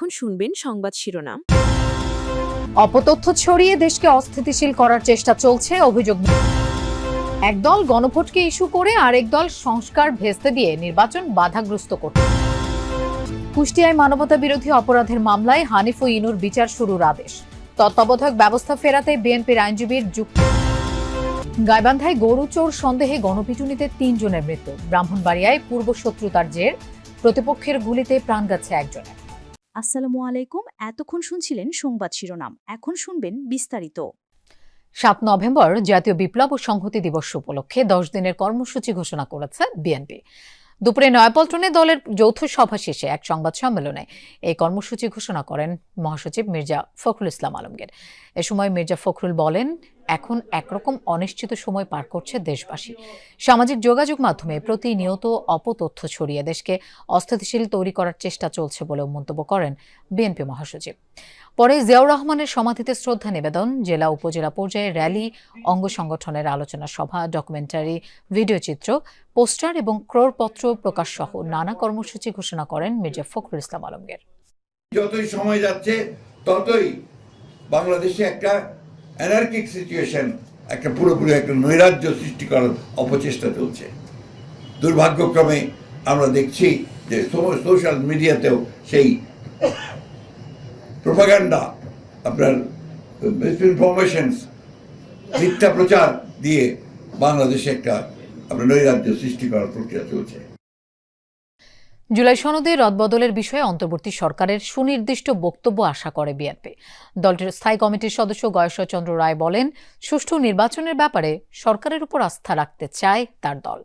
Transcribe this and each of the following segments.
এখন শুনবেন সংবাদ শিরোনাম। অপতথ্য ছড়িয়ে দেশকে অস্থিতিশীল করার চেষ্টা চলছে, অভিযোগ। একদল গণভোটকে ইস্যু করে আরেক দল সংস্কার ভেস্তে দিয়ে নির্বাচন বাধাগ্রস্ত করছে। কুষ্টিয়ায় মানবতা বিরোধী অপরাধের মামলায় হানিফ ও ইনুর বিচার শুরুর আদেশ। তত্ত্বাবধায়ক ব্যবস্থা ফেরাতে বিএনপির আইনজীবীর যুক্তি। গাইবান্ধায় গরু চোর সন্দেহে গণপিটুনিতে ৩ জনের মৃত্যু। ব্রাহ্মণবাড়িয়ায় পূর্ব শত্রুতার জের, প্রতিপক্ষের গুলিতে প্রাণ গেছে একজনের। আসসালামু আলাইকুম। এতক্ষণ শুনছিলেন সংবাদ শিরোনাম, এখন শুনবেন বিস্তারিত। ৭ নভেম্বর জাতীয় বিপ্লব ও সংহতি দিবস উপলক্ষে 10 দিনের কর্মসূচি ঘোষণা করেছে বিএনপি। দুপুরে নয়াপল্টনে দলের যৌথ সভা শেষে এক সংবাদ সম্মেলনে এই কর্মসূচি ঘোষণা করেন মহাসচিব মির্জা ফখরুল ইসলাম আলমগীর। এ সময় মির্জা ফখরুল বলেন, এখন একরকম অনিশ্চিত সময় পার করছে দেশবাসী। সামাজিক যোগাযোগ মাধ্যমে প্রতিনিয়ত অপতথ্য ছড়িয়ে দেশকে অস্থিতিশীল তৈরি করার চেষ্টা চলছে বলেও মন্তব্য করেন বিএনপি মহাসচিব। পরে জিয়াউর রহমানের সমাধিতে শ্রদ্ধা নিবেদন, জেলা উপজেলা পর্যায়ে র্যালি, অঙ্গ সংগঠনের আলোচনা সভা, ডকুমেন্টারি, ভিডিও চিত্র, পোস্টার এবং ক্রয়পত্র প্রকাশ সহ নানা কর্মসূচি ঘোষণা করেন মির্জা ফখরুল ইসলাম আলমগীর। যতই সময় যাচ্ছে ততই বাংলাদেশে একটা অ্যানার্কিক সিচুয়েশন, একটা পুরোপুরি একটা নৈরাজ্য সৃষ্টি করার অপচেষ্টা চলছে। দুর্ভাগ্যক্রমে আমরা দেখছি যে সোশ্যাল মিডিয়াতেও সেই প্রোপাগান্ডা, আপনার মিসইনফরমেশনস, মিথ্যা প্রচার দিয়ে বাংলাদেশে একটা আপনার নৈরাজ্য সৃষ্টি করার প্রক্রিয়া চলছে। জুলাই সনদে রদবদলের বিষয়ে অন্তর্বর্তী সরকারের সুনির্দিষ্ট বক্তব্য আশা করে বিএনপি। দলটির স্থায়ী কমিটির সদস্য গয়েশ্বর চন্দ্র রায় বলেন, সুষ্ঠু নির্বাচনের ব্যাপারে সরকারের উপর আস্থা রাখতে চায় তার দল।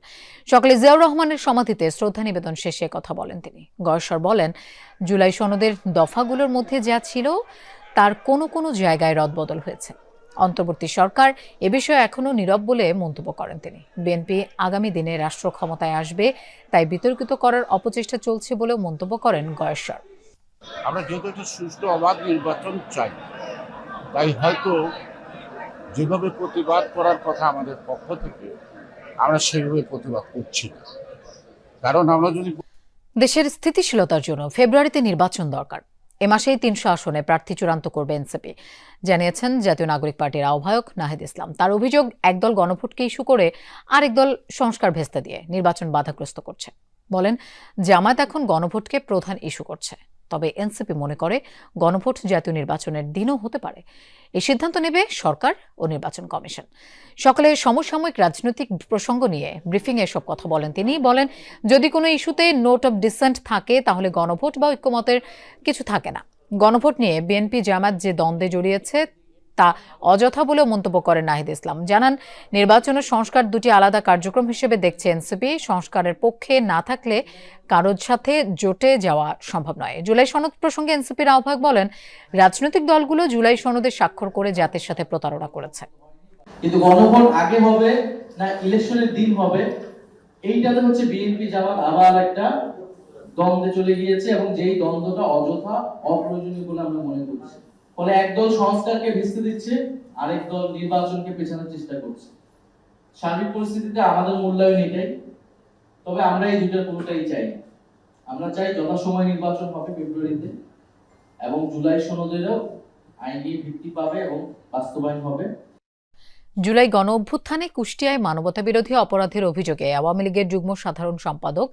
সকালে জিয়াউর রহমানের সমাধিতে শ্রদ্ধা নিবেদন শেষে কথা বলেন তিনি। গয়েশ্বর বলেন, জুলাই সনদের দফাগুলোর মধ্যে যা ছিল তার কোনো কোনো জায়গায় রদবদল হয়েছে। অন্তর্বর্তী সরকার এ বিষয়ে এখনও নীরব বলে মন্তব্য করেন তিনি। বিএনপি আগামী দিনে রাষ্ট্র ক্ষমতায় আসবে, তাই বিতর্কিত করার অপচেষ্টা চলছে বলেও মন্তব্য করেন গয়েশ্বর। আমরা যেহেতু একটা সুষ্ঠু অবাধ নির্বাচন চাই, তাই হয়তো যেভাবে প্রতিবাদ করার কথা আমাদের পক্ষ থেকে, আমরা সেভাবে প্রতিবাদ করছি না। কারণ আমরা যদি দেশের স্থিতিশীলতার জন্য ফেব্রুয়ারিতে নির্বাচন দরকার। এ মাসেই 300 আসনে প্রার্থী চূড়ান্ত করবে এনসিপি, জানিয়েছেন জাতীয় নাগরিক পার্টির আহ্বায়ক নাহিদ ইসলাম। তার অভিযোগ, একদল গণভোটকে ইস্যু করে আরেক দল সংস্কার ভেস্তে দিয়ে নির্বাচন বাধাগ্রস্ত করছে। বলেন, জামায়াত এখন গণভোটকে প্রধান ইস্যু করছে, তবে এনসিপি মনে করে গণভোট জাতীয় নির্বাচনের দিনও হতে পারে। এই সিদ্ধান্ত নেবে সরকার ও নির্বাচন কমিশন। সকালে সমসাময়িক রাজনৈতিক প্রসঙ্গ নিয়ে ব্রিফিংয়ে এসব কথা বলেন তিনি। বলেন, যদি কোনো ইস্যুতে নোট অব ডিসেন্ট থাকে তাহলে গণভোট বা ঐক্যমতের কিছু থাকে না। গণভোট নিয়ে বিএনপি জামায়াত যে দ্বন্দ্বে জড়িয়েছে তা অযথা বলেও মন্তব্য করেন নাহিদ ইসলাম। জানান, নির্বাচনের সংস্কার দুটি আলাদা কার্যক্রম হিসেবে দেখছে এনসিপি। সংস্কারের পক্ষে না থাকলে কারোর সাথে জোটে যাওয়া সম্ভব নয়। জুলাই সনদ প্রসঙ্গে এনসিপির আহ্বায়ক বলেন, রাজনৈতিক দলগুলো জুলাই সনদে স্বাক্ষর করে জাতির সাথে প্রতারণা করেছে। কিন্তু গণভোট আগে হবে না ইলেকশনের দিন হবে, এইটাতে হচ্ছে বিএনপি জামাত আবার একটা দ্বন্দ্বে চলে গিয়েছে, এবং যেই দ্বন্দ্বটা অযথা অপ্রয়োজনীয় বলে আমরা মনে করছি। ফলে একদল সংস্কারকে ভেস্তে দিচ্ছে, আরেক দল নির্বাচনকে পেছানোর চেষ্টা করছে। সার্বিক পরিস্থিতিতে আমাদের মূল্যায়ন এটাই, তবে আমরা এই দুটার কোনোটাই চাই না। আমরা চাই যথাসময় নির্বাচন হবে ফেব্রুয়ারিতে, এবং জুলাই সনদেরও আইনি ভিত্তি পাবে এবং বাস্তবায়ন হবে। জুলাই গণ অভ্যুত্থানে কুষ্টিয়ায় মানবতা বিরোধী অপরাধের অভিযোগে আওয়ামী লীগের যুগ্ম সাধারণ সম্পাদক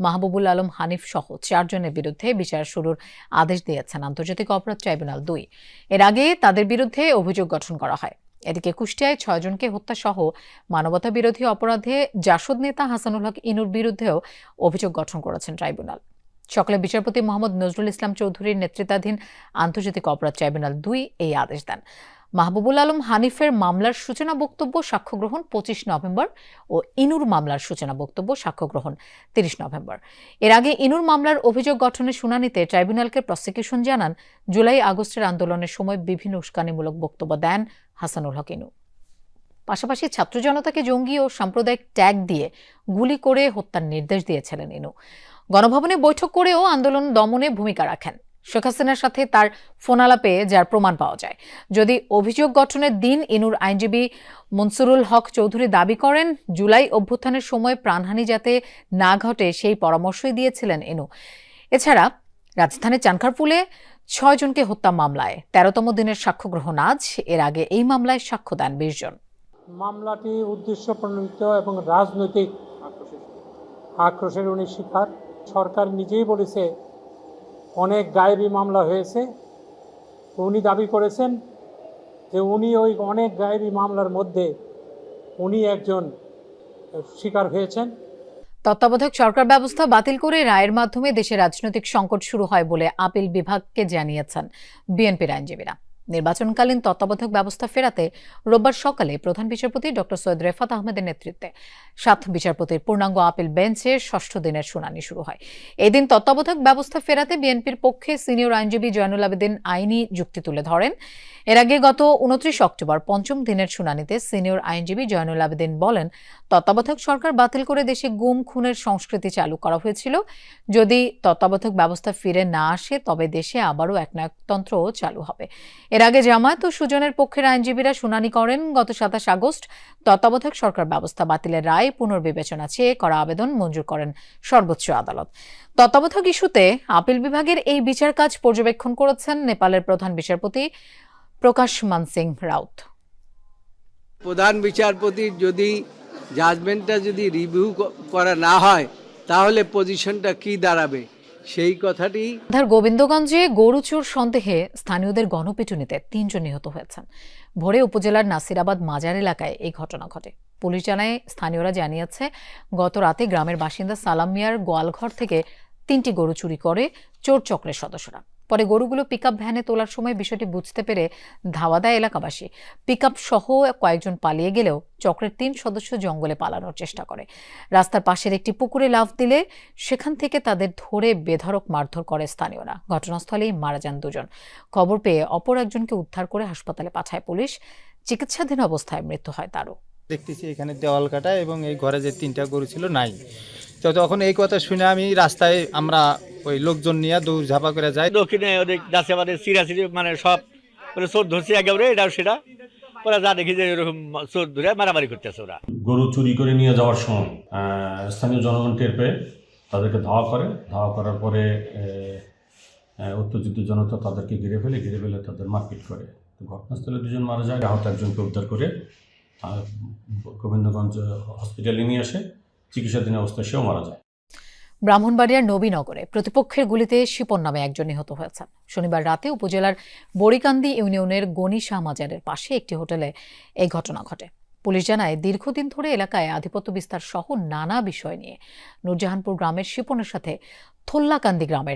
মাহবুবুল আলম হানিফ সহ 4 জনের বিরুদ্ধে বিচার শুরুর আদেশ দিয়েছেন আন্তর্জাতিক অপরাধ ট্রাইব্যুনাল 2। এর আগে তাদের বিরুদ্ধে অভিযোগ গঠন করা হয়। এদিকে কুষ্টিয়ায় 6 জনকে হত্যা সহ মানবতা বিরোধী অপরাধে জাসদ নেতা হাসানুল হক ইনুর বিরুদ্ধেও অভিযোগ গঠন করেছেন ট্রাইব্যুনাল। সকালে বিচারপতি মোহাম্মদ নজরুল ইসলাম চৌধুরীর নেতৃত্বাধীন আন্তর্জাতিক অপরাধ ট্রাইব্যুনাল 2 এই আদেশ দেন। মাহবুবুল আলম হানিফের মামলার সূচনা বক্তব্য সাক্ষ্য গ্রহণ 25 নভেম্বর ও ইনুর মামলার সূচনা বক্তব্য সাক্ষ্য গ্রহণ 30 নভেম্বর। এর আগে ইনুর মামলার অভিযোগ গঠনের শুনানিতে ট্রাইব্যুনালকে প্রসিকিউশন জানান, জুলাই আগস্টের আন্দোলনের সময় বিভিন্ন উস্কানিমূলক বক্তব্য দেন হাসানুল হক ইনু। পাশাপাশি ছাত্র জনতাকে জঙ্গি ও সাম্প্রদায়িক ট্যাগ দিয়ে গুলি করে হত্যার নির্দেশ দিয়েছিলেন ইনু। গণভবনে বৈঠক করেও আন্দোলন দমনে ভূমিকা রাখেন। শেখ হাসিনার সাথে তার ফোনালাপে যার প্রমাণ পাওয়া যায়। যদি অভিযোগ গঠনের দিন ইনুর আইনজীবী মনসুরুল হক চৌধুরী দাবি করেন, জুলাই অভ্যুত্থানের সময় প্রাণহানি যাতে না ঘটে সেই পরামর্শই দিয়েছিলেন ইনু। এছাড়া রাজধানীর চানখারপুলে 6 জনকে হত্যা মামলায় 13তম দিনের সাক্ষ্য গ্রহণ আজ। এর আগে এই মামলায় সাক্ষ্য দেন 20 জন। মামলাটি উদ্দেশ্য প্রণোদিত এবং রাজনৈতিক আক্রোশের উনি শিকার। সরকার নিজেই বলেছে অনেক গায়েবী মামলা হয়েছে। উনি দাবি করেছেন যে উনি ওই অনেক গায়েবী মামলার মধ্যে উনি একজন শিকার হয়েছেন। তত্ত্বাবধায়ক সরকার ব্যবস্থা বাতিল করে রায়ের মাধ্যমে দেশে রাজনৈতিক সংকট শুরু হয় বলে আপিল বিভাগকে জানিয়েছেন বিএনপির আইনজীবীরা। নির্বাচনকালীন তত্ত্বাবধায়ক ব্যবস্থা ফেরাতে রোববার সকালে প্রধান বিচারপতি ডক্টর সৈয়দ রেফাত আহমেদের নেতৃত্বে 7 বিচারপতির পূর্ণাঙ্গ আপিল বেঞ্চে 6ষ্ঠ দিনের শুনানি শুরু হয়। এদিন তত্ত্বাবধায়ক ব্যবস্থা ফেরাতে বিএনপির পক্ষে সিনিয়র আইনজীবী জয়নুল আবেদিন আইনি যুক্তি তুলে ধরেন। এর আগে গত 29 অক্টোবর 5ম দিনের শুনানিতে সিনিয়র আইনজীবী জয়নুল আবেদিন বলেন, তত্ত্বাবধায়ক সরকার বাতিল করে দেশে গুম খুনের সংস্কৃতি চালু করা হয়েছিল। যদি তত্ত্বাবধায়ক ব্যবস্থা ফিরে না আসে তবে দেশে আবারও একনায়কতন্ত্র চালু হবে। এর আগে জামায়াত ও সুজনের পক্ষের আইনজীবীরা শুনানি করেন। গত 27 আগস্ট তত্ত্বাবধায়ক সরকার ব্যবস্থা বাতিলের রায় পুনর্বিবেচনা চেয়ে করা আবেদন মঞ্জুর করেন সর্বোচ্চ আদালত। তত্ত্বাবধায়ক ইস্যুতে আপিল বিভাগের এই বিচার কাজ পর্যবেক্ষণ করেছেন নেপালের প্রধান বিচারপতি প্রকাশ মানসিং রাউত। প্রধান বিচারপতির যদি জাজমেন্টটা যদি রিভিউ করা না হয় তাহলে পজিশনটা কি দাঁড়াবে সেই কথাটি। গোবিন্দগঞ্জে গরু চোর সন্দেহে স্থানীয়দের গণপিটুনিতে 3 জন নিহত হয়েছেন। ভোরে উপজেলার নাসিরাবাদ মাজার এলাকায় এই ঘটনা ঘটে। পুলিশ জানায়, স্থানীয়রা জানিয়েছে গত রাতে গ্রামের বাসিন্দা সালাম মিয়ার গোয়ালঘর থেকে 3টি গরু চুরি করে চোর চক্রের সদস্যরা। পরে গরুগুলো পিকআপ ভ্যানে তোলার সময় বিষয়টি বুঝতে পেরে ধাওয়া দেয় এলাকাবাসী। পিকআপ সহ কয়েকজন পালিয়ে গেলেও চক্রের 3 সদস্য জঙ্গলে পালানোর চেষ্টা করে। রাস্তার পাশের একটি পুকুরে লাফ দিলে সেখান থেকে তাদের ধরে বেধড়ক মারধর করে স্থানীয়রা। ঘটনাস্থলেই মারা যান 2 জন। খবর পেয়ে অপর একজনকে উদ্ধার করে হাসপাতালে পাঠায় পুলিশ। চিকিৎসাধীন অবস্থায় মৃত্যু হয় তারও। দেখতেছি এখানে দেওয়াল কাটা এবং এই ঘরে যে 3টা গরু ছিল নাই। তো তখন এই কথা শুনে আমি রাস্তায় আমরা ওই লোকজন নিয়ে দৌড় ঝাঁপা করে যাই। দক্ষিণে ওদের গাছে মানে চিরাচিরি মানে সব মানে চোর ধরছে একেবারে এটাও সেটা ওরা যা দেখি যে এরকম চোর ধরে মারামারি করতেছে। ওরা গরু চুরি করে নিয়ে যাওয়ার সময় স্থানীয় জনগণ টের পেয়ে তাদেরকে ধাওয়া করার পরে উত্তেজিত জনতা তাদেরকে ঘিরে ফেলে তাদের মারপিট করে। তো ঘটনাস্থলে 2 জন মারা যায়। আহত একজনকে উদ্ধার করে গোবিন্দগঞ্জ হসপিটালে নিয়ে আসে। চিকিৎসাধীন অবস্থায় সেও মারা যায়। ব্রাহ্মণবাড়িয়ার নবীনগরে প্রতিপক্ষের গুলিতে শিপন নামে একজন নিহত হয়েছেন। শনিবার রাতে উপজেলার বড়িকান্দি ইউনিয়নের গনি শাহ মাজারের পাশে একটি হোটেলে এই ঘটনা ঘটে। পুলিশ জানায়, দীর্ঘদিন ধরে এলাকায় আধিপত্য বিস্তার সহ নানা বিষয় নিয়ে নূরজাহানপুর গ্রামের শিপনের সাথে থোল্লাকান্দি গ্রামের